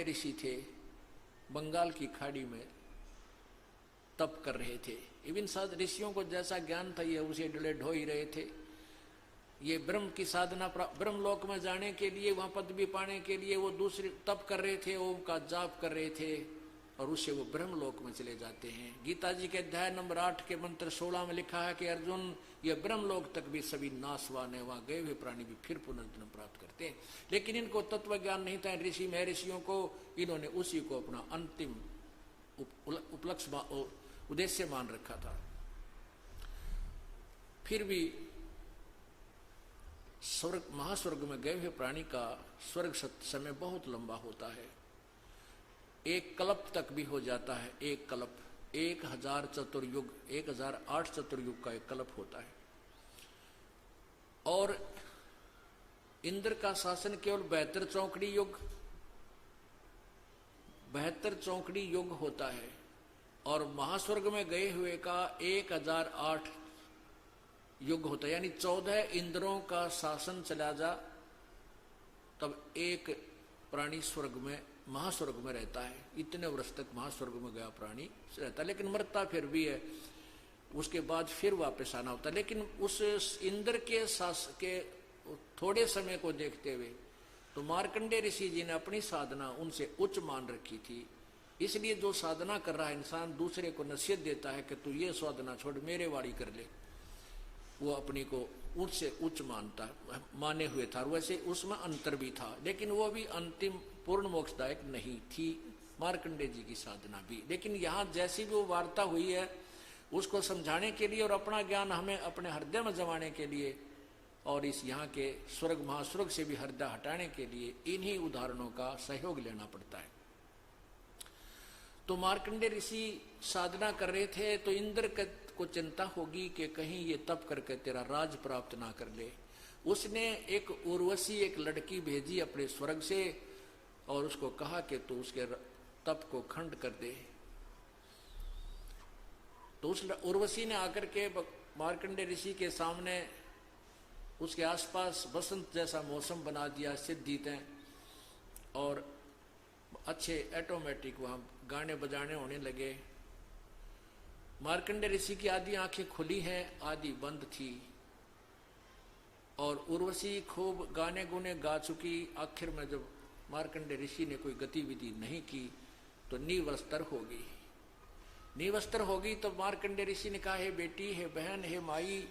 ऋषि थे, बंगाल की खाड़ी में तप कर रहे थे। इवन साध ऋषियों को जैसा ज्ञान था ये उसे डले ढो ही रहे थे। ये ब्रह्म की साधना, ब्रह्म लोक में जाने के लिए, वहां पदवी पाने के लिए वो दूसरे तप कर रहे थे, ओम का जाप कर रहे थे, और उससे वो ब्रह्म लोक में चले जाते हैं। गीता जी के अध्याय नंबर 8 के मंत्र 16 में लिखा है कि अर्जुन, ये ब्रह्म लोक तक भी सभी नासवान है, वहां गए हुए प्राणी भी फिर पुनर्जन्म प्राप्त करते हैं। लेकिन इनको तत्व ज्ञान नहीं था, ऋषि महर्षियों को। इन्होंने उसी को अपना अंतिम उपलक्ष्य उद्देश्य मान रखा था। फिर भी स्वर्ग, महास्वर्ग में गए हुए प्राणी का स्वर्ग समय बहुत लंबा होता है, 1 कल्प तक भी हो जाता है। 1 कल्प 1000 चतुर्युग, 1008 चतुर्युग का 1 कल्प होता है। और इंद्र का शासन केवल 72 चौकड़ी युग, 72 चौकड़ी युग होता है। और महास्वर्ग में गए हुए का 1008 युग होता है, यानी 14 इंद्रों का शासन चला जा तब एक प्राणी स्वर्ग में, महास्वर्ग में रहता है। इतने वर्ष तक महास्वर्ग में गया प्राणी रहता है, लेकिन मरता फिर भी है, उसके बाद फिर वापस आना होता है। लेकिन उस इंद्र के के थोड़े समय को देखते हुए तो मार्कंडेय ऋषि जी ने अपनी साधना उनसे उच्च मान रखी थी। इसलिए जो साधना कर रहा है इंसान दूसरे को नसीहत देता है कि तू ये साधना छोड़, मेरे वाड़ी कर ले, वो अपनी को उससे उच्च माने हुए था। वैसे उसमें अंतर भी था, लेकिन वो भी अंतिम पूर्ण मोक्षदायक नहीं थी, मार्कंडेय जी की साधना भी। लेकिन यहाँ जैसी भी वो वार्ता हुई है उसको समझाने के लिए और अपना ज्ञान हमें अपने हृदय में जमाने के लिए, और इस यहाँ के स्वर्ग महास्वर्ग से भी हृदय हटाने के लिए इन्हीं उदाहरणों का सहयोग लेना पड़ता है। तो मार्कंडेय ऋषि साधना कर रहे थे, तो इंद्र को चिंता होगी कि कहीं ये तप करके तेरा राज प्राप्त ना कर ले। उसने एक उर्वशी, एक लड़की भेजी अपने स्वर्ग से, और उसको कहा कि तू उसके तप को खंड कर दे। तो उस उर्वशी ने आकर के मार्कंडेय ऋषि के सामने उसके आसपास बसंत जैसा मौसम बना दिया, सिद्धितें और अच्छे ऑटोमेटिक वहां गाने बजाने होने लगे। मार्कंडेय ऋषि की आधी आंखें खुली हैं, आधी बंद थी, और उर्वशी खूब गाने गुने गा चुकी। आखिर में जब मार्कंडेय ऋषि ने कोई गतिविधि नहीं की तो निवस्त्र हो गई। निवस्त्र हो गई तो मार्कंडेय ऋषि ने कहा, हे बेटी, हे बहन, हे माई,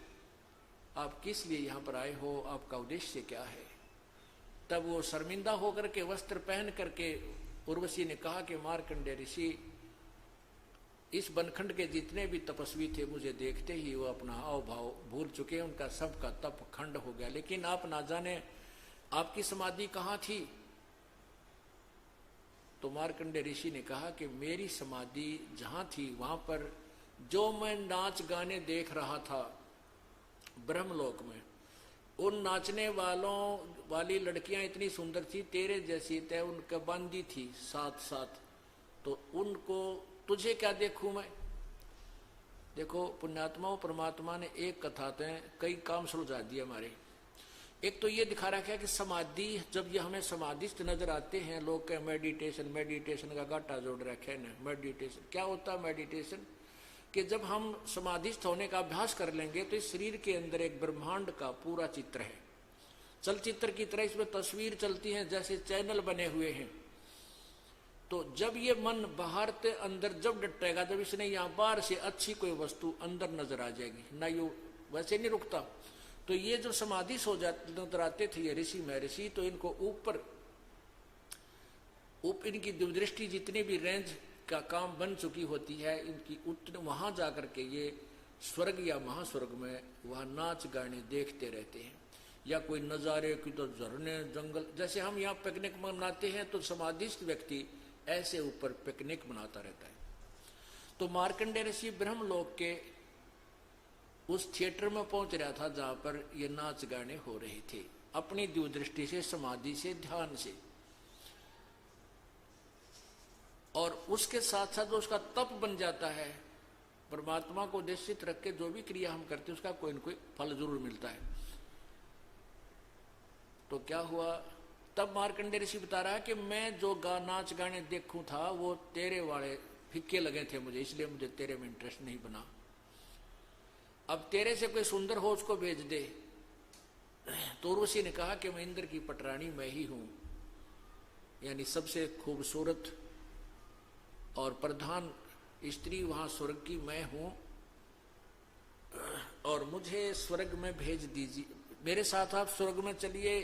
आप किस लिए यहाँ पर आए हो, आपका उद्देश्य क्या है? तब वो शर्मिंदा होकर के वस्त्र पहन करके उर्वशी ने कहा कि मार्कंडेय ऋषि, इस बनखंड के जितने भी तपस्वी थे मुझे देखते ही वो अपना हाव भाव भूल चुके, उनका सबका तप खंड हो गया। लेकिन आप ना जाने आपकी समाधि कहाँ थी? तो मार्कंडेय ऋषि ने कहा कि मेरी समाधि जहां थी वहां पर जो मैं नाच गाने देख रहा था ब्रह्मलोक में, उन नाचने वाली लड़कियां इतनी सुंदर थी, तेरे जैसी तय उनका बांधी थी साथ साथ, तो उनको तुझे क्या देखूं मैं? देखो पुण्यात्माओं, परमात्मा ने एक कथा में कई काम सुलझा दिए हमारे। एक तो ये दिखा रखा है कि समाधि, जब ये हमें समाधिस्थ नजर आते हैं लोग के, मेडिटेशन, मेडिटेशन का घाटा जोड़ रखे हैं। मेडिटेशन क्या होता है? मेडिटेशन कि जब हम समाधिस्थ होने का अभ्यास कर लेंगे तो इस शरीर के अंदर एक ब्रह्मांड का पूरा चित्र है, चलचित्र की तरह इसमें तस्वीर चलती है, जैसे चैनल बने हुए हैं। तो जब ये मन बाहर से अंदर जब डटेगा, जब इसने यहाँ बाहर से अच्छी कोई वस्तु अंदर नजर आ जाएगी ना, ये वैसे नहीं रुकता। तो ये जो समाधि सो जाते नजर आते थे ये ऋषि महर्षि, तो इनको ऊपर इनकी दूरदृष्टि जितनी भी रेंज का काम बन चुकी होती है इनकी, उतने वहां जाकर के ये स्वर्ग या महास्वर्ग में वहां नाच गाने देखते रहते हैं, या कोई नजारे की तो झरने, जंगल, जैसे हम यहाँ पिकनिक मनाते हैं तो समाधिस्थ व्यक्ति ऐसे ऊपर पिकनिक मनाता रहता है। तो मार्कंडेय ऋषि ब्रह्मलोक के उस थिएटर में पहुंच रहा था जहां पर ये नाच गाने हो रहे थे, अपनी दूरदृष्टि से, समाधि से, ध्यान से। और उसके साथ साथ जो उसका तप बन जाता है, परमात्मा को उद्देशित रख के जो भी क्रिया हम करते हैं उसका कोई न कोई फल जरूर मिलता है। तो क्या हुआ तब मार्कंडेय ऋषि बता रहा है कि मैं जो नाच गाने देखूं था वो तेरे वाले फिक्के लगे थे मुझे, इसलिए मुझे तेरे में इंटरेस्ट नहीं बना। अब तेरे से कोई सुंदर हो उसको भेज दे। तो उर्वशी ने कहा कि मैं इंद्र की पटरानी मैं ही हूं, यानी सबसे खूबसूरत और प्रधान स्त्री वहां स्वर्ग की मैं हूं, और मुझे स्वर्ग में भेज दीजिए, मेरे साथ आप स्वर्ग में चलिए।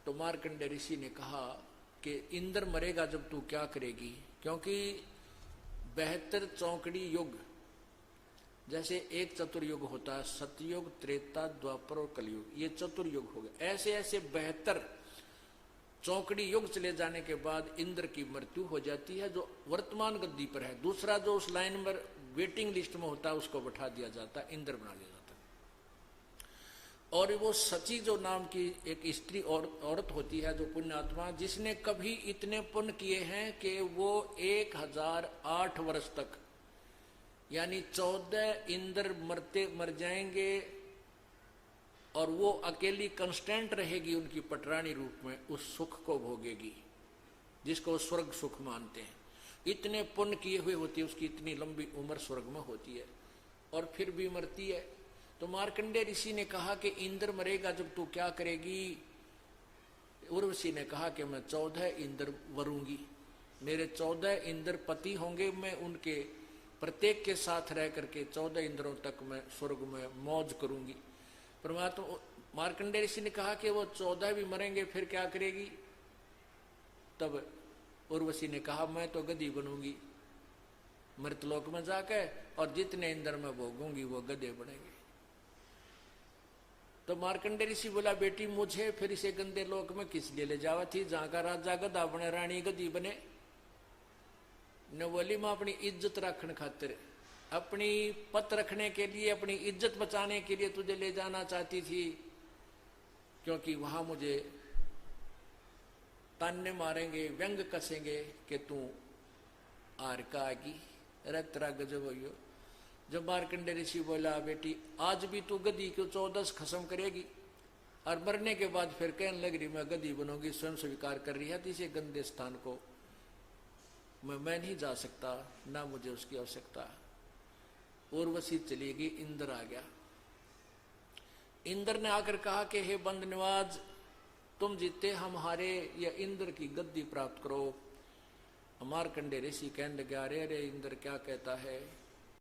तो मार्कंडेय ऋषि ने कहा कि इंद्र मरेगा जब तू क्या करेगी, क्योंकि 72 चौकड़ी युग, जैसे एक चतुर्युग होता है, सतयुग, त्रेता, द्वापर और कलयुग, ये चतुर्युग हो गए। ऐसे ऐसे 72 चौकड़ी युग चले जाने के बाद इंद्र की मृत्यु हो जाती है, जो वर्तमान गद्दी पर है। दूसरा जो उस लाइन में वेटिंग लिस्ट में होता है उसको बैठा दिया जाता है, इंद्र बना दिया जाता है। और वो सची जो नाम की एक स्त्री और औरत होती है, जो पुण्यात्मा, जिसने कभी इतने पुण्य किए हैं कि वो 1008 वर्ष तक, यानी 14 इंद्र मर जाएंगे और वो अकेली कंस्टेंट रहेगी उनकी पटरानी रूप में, उस सुख को भोगेगी जिसको स्वर्ग सुख मानते हैं। इतने पुण्य किए हुए होती है, उसकी इतनी लंबी उम्र स्वर्ग में होती है, और फिर भी मरती है। तो मार्कंडेय ऋषि ने कहा कि इंद्र मरेगा जब तू क्या करेगी। उर्वशी ने कहा कि मैं 14 इंद्र वरूंगी, मेरे 14 इंद्र पति होंगे, मैं उनके प्रत्येक के साथ रह करके 14 इंद्रों तक मैं स्वर्ग में मौज करूंगी। परमात्मा मार्कंडेय ऋषि ने कहा कि वो 14 भी मरेंगे, फिर क्या करेगी। तब उर्वशी ने कहा मैं तो गधी बनूंगी मृतलोक में जाकर, और जितने इंद्र में भोगूंगी वो गधे बनेंगे। तो मार्कंडेय ऋषि बोला बेटी मुझे फिर इसे गंदे लोक में किस लिए ले जावा थी, जहां का राजा गधा बने, रानी गधी बने। न बोली मैं अपनी इज्जत रखने खातिर, अपनी पत रखने के लिए, अपनी इज्जत बचाने के लिए तुझे ले जाना चाहती थी, क्योंकि वहां मुझे ताने मारेंगे, व्यंग कसेंगे कि तू आर का आगी। अरे तेरा गजब हो। जब मार्कंडेय ऋषि बोला बेटी आज भी तू गधी को 14 खत्म करेगी, और मरने के बाद फिर कहने लग रही मैं गधी बनूंगी, स्वयं स्वीकार कर रही है, तो इसे गंदे स्थान को मैं नहीं जा सकता, ना मुझे उसकी आवश्यकता। उर्वशी चली गई, इंद्र आ गया। इंद्र ने आकर कहा कि हे बंद निवाज, तुम जीते हम हारे, या इंद्र की गद्दी प्राप्त करो। मार्कंडेय ऋषि कहने लगे अरे अरे इंद्र क्या कहता है,